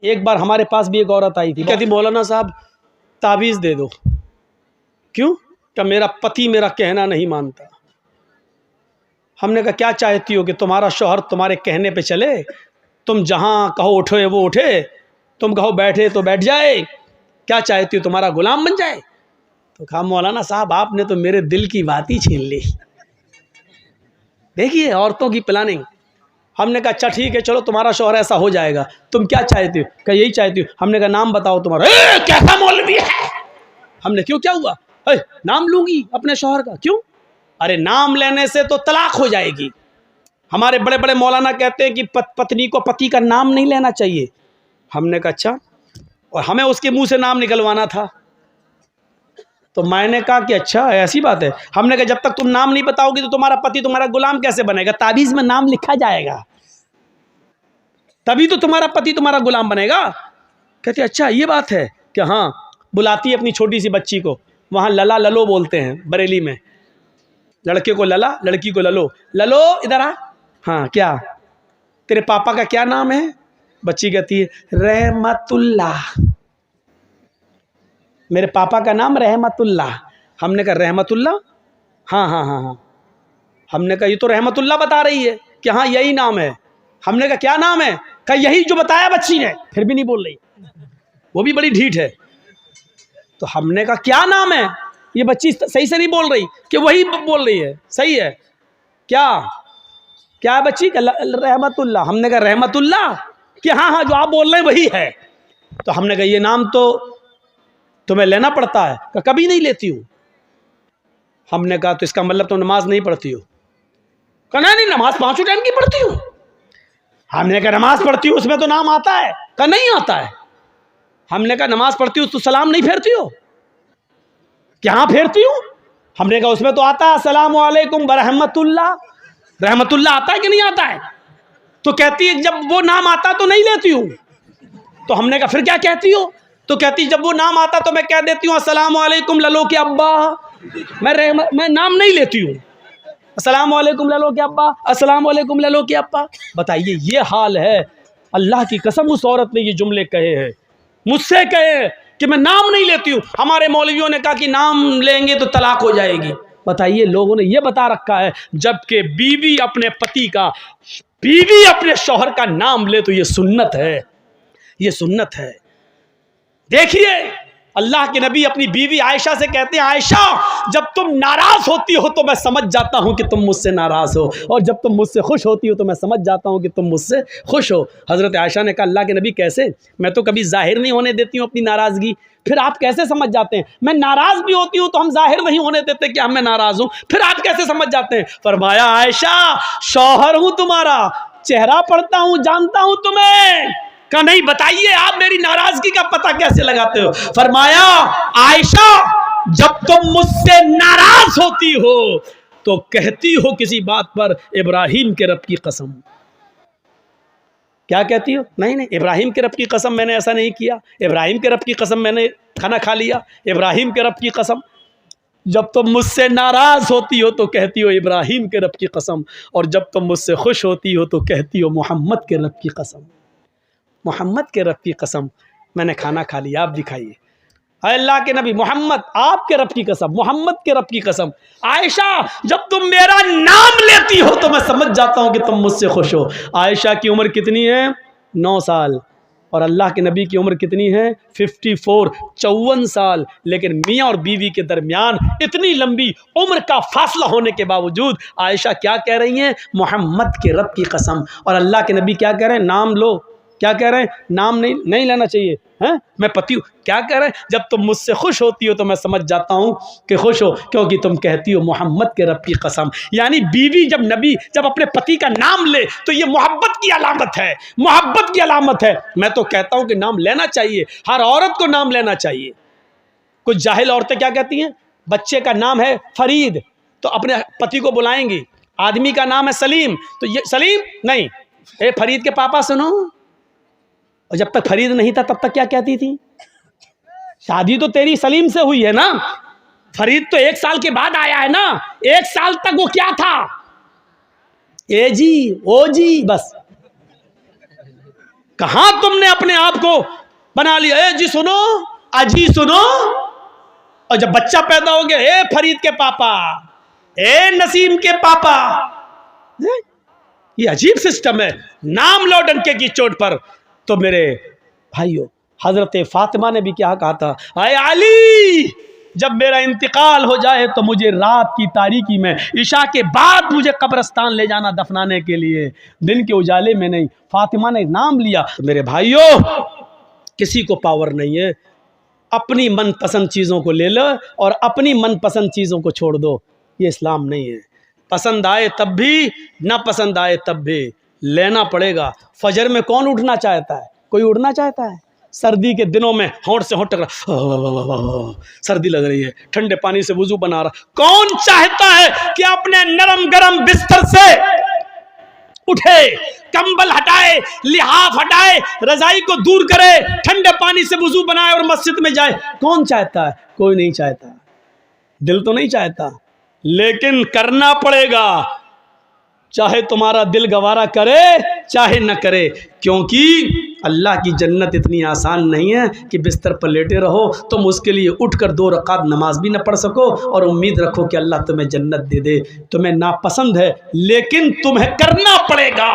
ایک بار ہمارے پاس بھی ایک عورت آئی تھی، کہتی مولانا صاحب تعویذ دے دو. کیوں؟ کہ میرا پتی میرا کہنا نہیں مانتا. ہم نے کہا کیا چاہتی ہو کہ تمہارا شوہر تمہارے کہنے پہ چلے؟ تم جہاں کہو اٹھے وہ اٹھے، تم کہو بیٹھے تو بیٹھ جائے؟ کیا چاہتی ہو تمہارا غلام بن جائے؟ تو کہا مولانا صاحب آپ نے تو میرے دل کی بات ہی چھین لی. دیکھیے عورتوں کی پلاننگ. ہم نے کہا اچھا ٹھیک ہے چلو تمہارا شوہر ایسا ہو جائے گا، تم کیا چاہتی ہو؟ کہ یہی چاہتی ہو. ہم نے کہا نام بتاؤ تمہارا. کیسا مولوی ہے؟ ہم نے کیوں کیا ہوا؟ نام لوں گی اپنے شوہر کا. کیوں؟ ارے نام لینے سے تو طلاق ہو جائے گی. ہمارے بڑے بڑے مولانا کہتے ہیں کہ پتنی کو پتی کا نام نہیں لینا چاہیے. ہم نے کہا اچھا، اور ہمیں اس کے منہ سے نام نکلوانا تھا. تو میں نے کہا کہ اچھا ایسی بات ہے. ہم نے کہا جب تک تم نام نہیں بتاؤ گی تو تمہارا پتی تمہارا غلام کیسے بنے گا؟ تعویذ میں نام لکھا جائے گا تبھی تو تمہارا پتی تمہارا غلام بنے گا. کہتے اچھا یہ بات ہے کہ ہاں. بلاتی ہے اپنی چھوٹی سی بچی کو، وہاں للا للو بولتے ہیں بریلی میں. لڑکے کو للا، لڑکی کو للو. للو ادھر آ. ہاں کیا تیرے پاپا کا کیا نام ہے؟ بچی کہتی ہے رحمت اللہ. میرے پاپا کا نام رحمت اللہ. ہم نے کہا رحمت اللہ؟ ہاں ہاں ہاں ہاں. ہم نے کہا یہ تو رحمت اللہ بتا رہی ہے کہ ہاں یہی نام ہے. ہم نے کہا کیا نام ہے؟ کہا یہی جو بتایا بچی نے. پھر بھی نہیں بول رہی، وہ بھی بڑی ڈھیٹ ہے. تو ہم نے کہا کیا نام ہے؟ یہ بچی صحیح سے نہیں بول رہی کہ وہی بول رہی ہے. صحیح ہے کیا؟ کیا بچی؟ رحمت اللہ. ہم نے کہا رحمت اللہ کہ ہاں ہاں جو آپ بول رہے ہیں وہی ہے. تو ہم نے کہا یہ نام تو تمہیں لینا پڑتا ہے. کہ کبھی نہیں لیتی ہوں. ہم نے کہا تو اس کا مطلب تم نماز نہیں پڑھتی ہو؟ کہ نہیں نماز پانچوں ٹائم کی پڑھتی ہوں. ہم نے کہا نماز پڑھتی ہوں اس میں تو نام آتا ہے؟ کہ نہیں آتا ہے. ہم نے کہا نماز پڑھتی ہوں تو سلام نہیں پھیرتی ہو؟ کہ ہاں پھیرتی ہوں. ہم نے کہا اس میں تو آتا ہے السلام علیکم برحمت اللہ. رحمت اللہ آتا ہے کہ نہیں آتا ہے؟ تو کہتی ہے جب وہ نام آتا تو نہیں لیتی ہوں. تو ہم نے کہا پھر کیا کہتی ہو؟ تو کہتی جب وہ نام آتا تو میں کہہ دیتی ہوں السلام علیکم للو کے ابا. میں نام نہیں لیتی ہوں. السلام علیکم للو کے ابا، السلام علیکم للو کے ابا. بتائیے یہ حال ہے. اللہ کی قسم اس عورت نے یہ جملے کہے ہیں، مجھ سے کہے کہ میں نام نہیں لیتی ہوں. ہمارے مولویوں نے کہا کہ نام لیں گے تو طلاق ہو جائے گی. بتائیے لوگوں نے یہ بتا رکھا ہے، جبکہ بیوی اپنے پتی کا، بیوی اپنے شوہر کا نام لے تو یہ سنت ہے. یہ سنت ہے. دیکھیے اللہ کے نبی اپنی بیوی عائشہ سے کہتے ہیں عائشہ جب تم ناراض ہوتی ہو تو میں سمجھ جاتا ہوں کہ تم مجھ سے ناراض ہو، اور جب تم مجھ سے خوش ہوتی ہو تو میں سمجھ جاتا ہوں کہ تم مجھ سے خوش ہو. حضرت عائشہ نے کہا اللہ کے نبی کیسے؟ میں تو کبھی ظاہر نہیں ہونے دیتی ہوں اپنی ناراضگی. پھر آپ کیسے سمجھ جاتے ہیں؟ میں ناراض بھی ہوتی ہوں تو ہم ظاہر نہیں ہونے دیتے کہ میں ناراض ہوں. پھر آپ کیسے سمجھ جاتے ہیں؟ فرمایا عائشہ شوہر ہوں تمہارا، چہرہ پڑھتا ہوں، جانتا ہوں تمہیں. کہ نہیں بتائیے آپ میری ناراضگی کا پتہ کیسے لگاتے ہو؟ فرمایا عائشہ جب تم مجھ سے ناراض ہوتی ہو تو کہتی ہو کسی بات پر ابراہیم کے رب کی قسم. کیا کہتی ہو؟ نہیں ابراہیم کے رب کی قسم میں نے ایسا نہیں کیا، ابراہیم کے رب کی قسم میں نے کھانا کھا لیا، ابراہیم کے رب کی قسم. جب تم مجھ سے ناراض ہوتی ہو تو کہتی ہو ابراہیم کے رب کی قسم، اور جب تم مجھ سے خوش ہوتی ہو تو کہتی ہو محمد کے رب کی قسم. محمد کے رب کی قسم میں نے کھانا کھا لیا، آپ دکھائیے. اے اللہ کے نبی محمد آپ کے رب کی قسم، محمد کے رب کی قسم. عائشہ جب تم میرا نام لیتی ہو تو میں سمجھ جاتا ہوں کہ تم مجھ سے خوش ہو. عائشہ کی عمر کتنی ہے؟ 9 سال. اور اللہ کے نبی کی عمر کتنی ہے؟ 54، 54 سال. لیکن میاں اور بیوی کے درمیان اتنی لمبی عمر کا فاصلہ ہونے کے باوجود عائشہ کیا کہہ رہی ہیں؟ محمد کے رب کی قسم. اور اللہ کے نبی کیا کہہ رہے ہیں؟ نام لو. کیا کہہ رہے ہیں؟ نام نہیں لینا چاہیے. میں پتی ہوں. کیا کہہ رہے ہیں؟ جب تم مجھ سے خوش ہوتی ہو تو میں سمجھ جاتا ہوں کہ خوش ہو، کیونکہ تم کہتی ہو محمد کے رب کی قسم. یعنی بیوی جب اپنے پتی کا نام لے تو یہ محبت کی علامت ہے، محبت کی علامت ہے. میں تو کہتا ہوں کہ نام لینا چاہیے، ہر عورت کو نام لینا چاہیے. کچھ جاہل عورتیں کیا کہتی ہیں؟ بچے کا نام ہے فرید تو اپنے پتی کو بلائیں گی. آدمی کا نام ہے سلیم تو یہ سلیم نہیں، اے فرید کے پاپا سنو. اور جب تک فرید نہیں تھا تب تک کیا کہتی تھی؟ شادی تو تیری سلیم سے ہوئی ہے نا، فرید تو 1 سال کے بعد آیا ہے نا. 1 سال تک وہ کیا تھا؟ اے جی او جی بس. کہاں تم نے اپنے آپ کو بنا لیا، اے جی سنو، اجی سنو، اور جب بچہ پیدا ہو گیا، اے فرید کے پاپا، اے نسیم کے پاپا. یہ عجیب سسٹم ہے، نام لو ڈنکے کی چوٹ پر. تو میرے بھائیو، حضرت فاطمہ نے بھی کیا کہا تھا، اے علی جب میرا انتقال ہو جائے تو مجھے رات کی تاریکی میں عشاء کے بعد مجھے قبرستان لے جانا دفنانے کے لیے، دن کے اجالے میں نہیں. فاطمہ نے نام لیا. میرے بھائیو، کسی کو پاور نہیں ہے، اپنی من پسند چیزوں کو لے لو اور اپنی من پسند چیزوں کو چھوڑ دو. یہ اسلام نہیں ہے. پسند آئے تب بھی، نہ پسند آئے تب بھی لینا پڑے گا. فجر میں کون اٹھنا چاہتا ہے؟ کوئی اٹھنا چاہتا ہے؟ سردی کے دنوں میں ہونٹ سے ہونٹ ٹکرا، سردی لگ رہی ہے، ٹھنڈے پانی سے وضو بنا رہا. کون چاہتا ہے کہ اپنے نرم گرم بستر سے اٹھے، کمبل ہٹائے، لحاف ہٹائے، رضائی کو دور کرے، ٹھنڈے پانی سے وضو بنائے اور مسجد میں جائے؟ کون چاہتا ہے؟ کوئی نہیں چاہتا. دل تو نہیں چاہتا، لیکن کرنا پڑے گا، چاہے تمہارا دل گوارا کرے چاہے نہ کرے. کیونکہ اللہ کی جنت اتنی آسان نہیں ہے کہ بستر پر لیٹے رہو تم اس کے لیے اٹھ کر 2 رکعت نماز بھی نہ پڑھ سکو اور امید رکھو کہ اللہ تمہیں جنت دے دے. تمہیں ناپسند ہے لیکن تمہیں کرنا پڑے گا.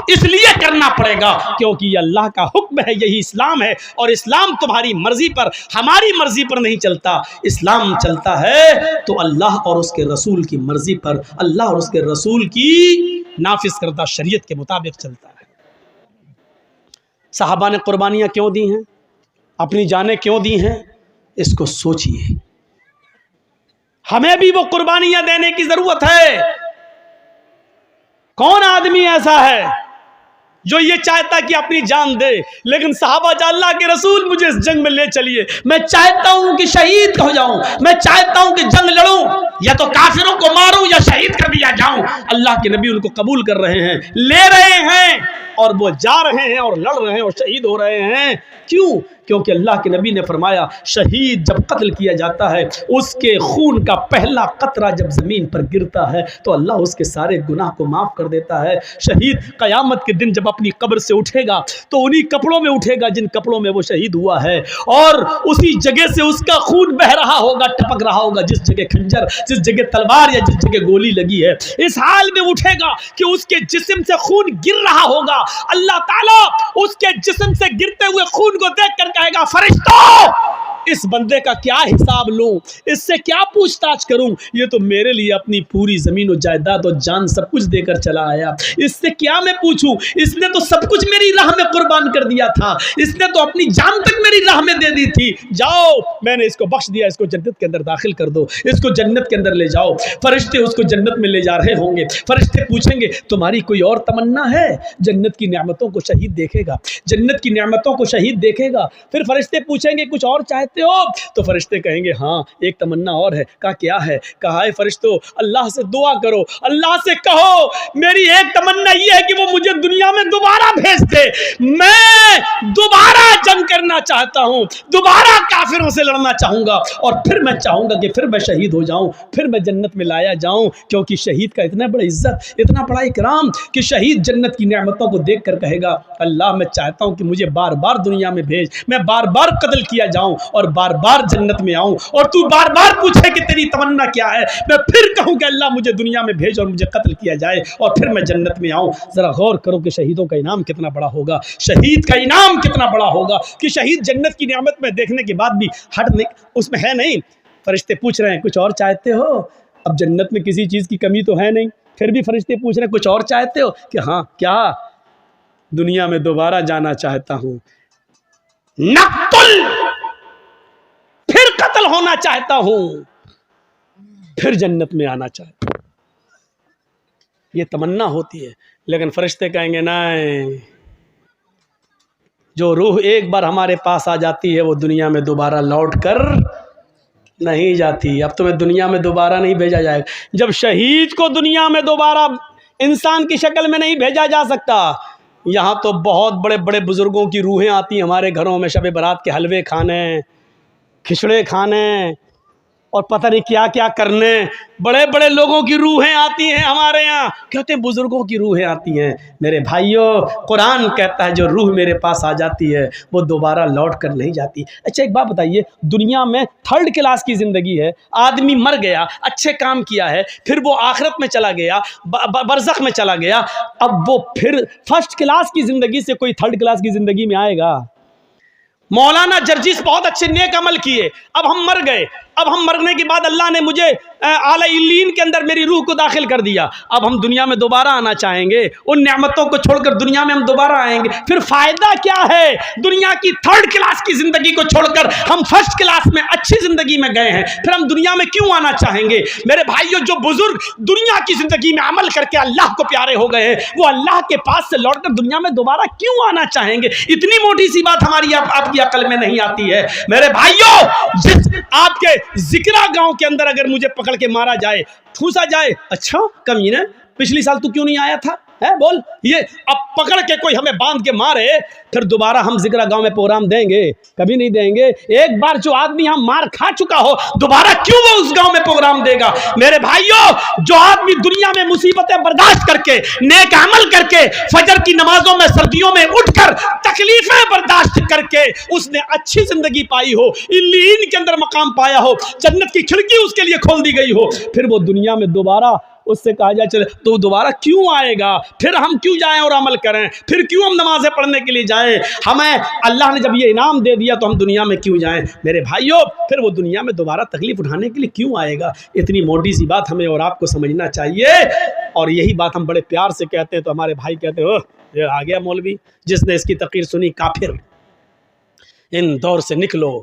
اس لیے کرنا پڑے گا کیونکہ یہ اللہ کا حکم ہے، یہی اسلام ہے. اور اسلام تمہاری مرضی پر، ہماری مرضی پر نہیں چلتا. اسلام چلتا ہے تو اللہ اور اس کے رسول کی مرضی پر، اللہ اور اس کے رسول کی نافذ کردہ شریعت کے مطابق چلتا ہے. صحابہ نے قربانیاں کیوں دی ہیں؟ اپنی جانیں کیوں دی ہیں؟ اس کو سوچئے. ہمیں بھی وہ قربانیاں دینے کی ضرورت ہے. کون آدمی ایسا ہے جو یہ چاہتا کہ اپنی جان دے؟ لیکن صحابہ جا اللہ کے رسول مجھے اس جنگ میں لے چلیے، میں چاہتا ہوں کہ شہید ہو جاؤں، میں چاہتا ہوں کہ جنگ لڑوں، یا تو کافروں کو ماروں یا شہید کر دیا جاؤں. اللہ کے نبی ان کو قبول کر رہے ہیں، لے رہے ہیں، اور وہ جا رہے ہیں اور لڑ رہے ہیں اور شہید ہو رہے ہیں. کیوں؟ کیونکہ اللہ کے نبی نے فرمایا شہید جب قتل کیا جاتا ہے، اس کے خون کا پہلا قطرہ جب زمین پر گرتا ہے تو اللہ اس کے سارے گناہ کو معاف کر دیتا ہے. شہید قیامت کے دن جب اپنی قبر سے اٹھے گا تو انہی کپڑوں میں اٹھے گا جن کپڑوں میں وہ شہید ہوا ہے، اور اسی جگہ سے اس کا خون بہ رہا ہوگا، ٹپک رہا ہوگا، جس جگہ کھنجر، جس جگہ تلوار یا جس جگہ گولی لگی ہے. اس حال میں اٹھے گا کہ اس کے جسم سے خون گر رہا ہوگا. اللہ تعالیٰ اس کے جسم سے گرتے ہوئے خون کو دیکھ کر کہے گا فرشتوں اس بندے کا کیا حساب لوں، اس سے کیا پوچھ تاچھ کروں؟ یہ تو میرے لیے اپنی پوری زمین و جائیداد و جان سب کچھ دے کر چلا آیا، اس سے کیا میں پوچھوں؟ اس نے تو سب کچھ میری راہ میں قربان کر دیا تھا، اس نے تو اپنی جان تک میری راہ میں دے دی تھی. جاؤ، میں نے اس کو بخش دیا، اس کو جنت کے اندر داخل کر دو، اس کو جنت کے اندر لے جاؤ. فرشتے اس کو جنت میں لے جا رہے ہوں گے. فرشتے پوچھیں گے تمہاری کوئی اور تمنا ہے؟ جنت کی نعمتوں کو شہید دیکھے گا، جنت کی نعمتوں کو شہید دیکھے گا. پھر فرشتے پوچھیں گے کچھ اور چاہتے ہو؟ تو فرشتے کہیں گے ہاں ایک تمنا اور ہے. کہا کیا ہے؟ کہا اے فرشتوں اللہ سے دعا کرو، اللہ سے کہو میری ایک تمنا یہ ہے کہ وہ مجھے دنیا میں دوبارہ بھیج دے، میں دوبارہ جنگ کرنا چاہتا ہوں، دوبارہ کافروں سے لڑنا چاہوں گا، اور پھر میں چاہوں گا کہ پھر میں شہید ہو جاؤں، پھر میں جنت میں لایا جاؤں. کیونکہ شہید کا اتنا بڑا عزت، اتنا بڑا اکرام کہ شہید جنت کی نعمتوں کو دیکھ کر کہے گا اللہ میں چاہتا ہوں کہ مجھے بار بار دنیا میں بھیج، میں بار بار قتل کیا جاؤں اور بار بار جنت میں آؤں، اور تو بار بار پوچھے کہ تیری تمنا کیا ہے، میں پھر کہوں کہ اللہ مجھے دنیا میں بھیج اور مجھے قتل کیا جائے اور پھر میں جنت میں آؤں. ذرا غور کرو کہ شہیدوں کا انعام کتنا بڑا ہوگا، شہید کا انعام کتنا بڑا ہوگا کہ شہید جنت کی نعمت میں دیکھنے کے بعد بھی ہٹ نہیں، اس میں ہے نہیں. فرشتے پوچھ رہے ہیں کچھ اور چاہتے ہو؟ اب جنت میں کسی چیز کی کمی تو ہے نہیں، پھر بھی فرشتے پوچھ رہے ہیں کچھ اور چاہتے ہو؟ کہ ہاں کیا؟ دنیا میں دوبارہ جانا چاہتا ہوں، نقتل، پھر قتل ہونا چاہتا ہوں، پھر جنت میں آنا چاہتا ہوں. یہ تمنا ہوتی ہے. لیکن فرشتے کہیں گے نہیں، جو روح ایک بار ہمارے پاس آ جاتی ہے وہ دنیا میں دوبارہ لوٹ کر نہیں جاتی. اب تمہیں دنیا میں دوبارہ نہیں بھیجا جائے گا. جب شہید کو دنیا میں دوبارہ انسان کی شکل میں نہیں بھیجا جا سکتا، یہاں تو بہت بڑے بڑے بزرگوں کی روحیں آتی ہیں ہمارے گھروں میں شب برات کے حلوے کھانے، کھچڑے کھانے، اور پتہ نہیں کیا کیا کرنے. بڑے بڑے لوگوں کی روحیں آتی ہیں ہمارے یہاں, کہتے ہیں بزرگوں کی روحیں آتی ہیں. میرے بھائیوں, قرآن کہتا ہے جو روح میرے پاس آ جاتی ہے وہ دوبارہ لوٹ کر نہیں جاتی. اچھا ایک بات بتائیے, دنیا میں 3rd کلاس کی زندگی ہے, آدمی مر گیا, اچھے کام کیا ہے, پھر وہ آخرت میں چلا گیا, برزخ میں چلا گیا, اب وہ پھر 1st کلاس کی زندگی سے کوئی 3rd کلاس کی زندگی میں آئے گا؟ مولانا جرجیس بہت اچھے نیک عمل کیے, اب ہم مر گئے, اب ہم مرنے کے بعد اللہ نے مجھے اعلی علیین کے اندر میری روح کو داخل کر دیا, اب ہم دنیا میں دوبارہ آنا چاہیں گے, ان نعمتوں کو چھوڑ کر دنیا میں ہم دوبارہ آئیں گے, پھر فائدہ کیا ہے؟ دنیا کی 3rd کلاس کی زندگی کو چھوڑ کر ہم 1st کلاس میں اچھی زندگی میں گئے ہیں, پھر ہم دنیا میں کیوں آنا چاہیں گے؟ میرے بھائیوں, جو بزرگ دنیا کی زندگی میں عمل کر کے اللہ کو پیارے ہو گئے ہیں, وہ اللہ کے پاس سے لوٹ کر دنیا میں دوبارہ کیوں آنا چاہیں گے؟ اتنی موٹی سی بات ہماری آپ کی عقل میں نہیں آتی ہے. میرے بھائیوں, آپ کے ذکرہ گاؤں کے اندر اگر مجھے پکڑ کے مارا جائے, ٹھوسا جائے, اچھا کمینے پچھلی سال تو کیوں نہیں آیا تھا ہے بول, یہ اب پکڑ کے کوئی ہمیں باندھ کے مارے, پھر دوبارہ ہم ذکرہ گاؤں میں پروگرام دیں گے؟ کبھی نہیں دیں گے. ایک بار جو آدمی ہم مار کھا چکا ہو, دوبارہ کیوں وہ اس گاؤں میں پروگرام دے گا؟ میرے بھائیوں, جو آدمی دنیا میں مصیبتیں برداشت کر کے, نیک عمل کر کے, فجر کی نمازوں میں سردیوں میں اٹھ کر تکلیفیں برداشت کر کے اس نے اچھی زندگی پائی ہو, علیین کے اندر مقام پایا ہو, جنت کی کھڑکی اس کے لیے کھول دی گئی ہو, پھر وہ دنیا میں دوبارہ اس سے کہا جائے چلے تو دوبارہ کیوں آئے گا؟ پھر ہم کیوں جائیں اور عمل کریں؟ پھر کیوں ہم نمازیں پڑھنے کے لیے جائیں؟ ہمیں اللہ نے جب یہ انعام دے دیا تو ہم دنیا میں کیوں جائیں؟ میرے بھائیوں, پھر وہ دنیا میں دوبارہ تکلیف اٹھانے کے لیے کیوں آئے گا؟ اتنی موٹی سی بات ہمیں اور آپ کو سمجھنا چاہیے. اور یہی بات ہم بڑے پیار سے کہتے ہیں تو ہمارے بھائی کہتے ہیں یہ آ گیا مولوی, جس نے اس کی تقریر سنی کافر, ان دور سے نکلو.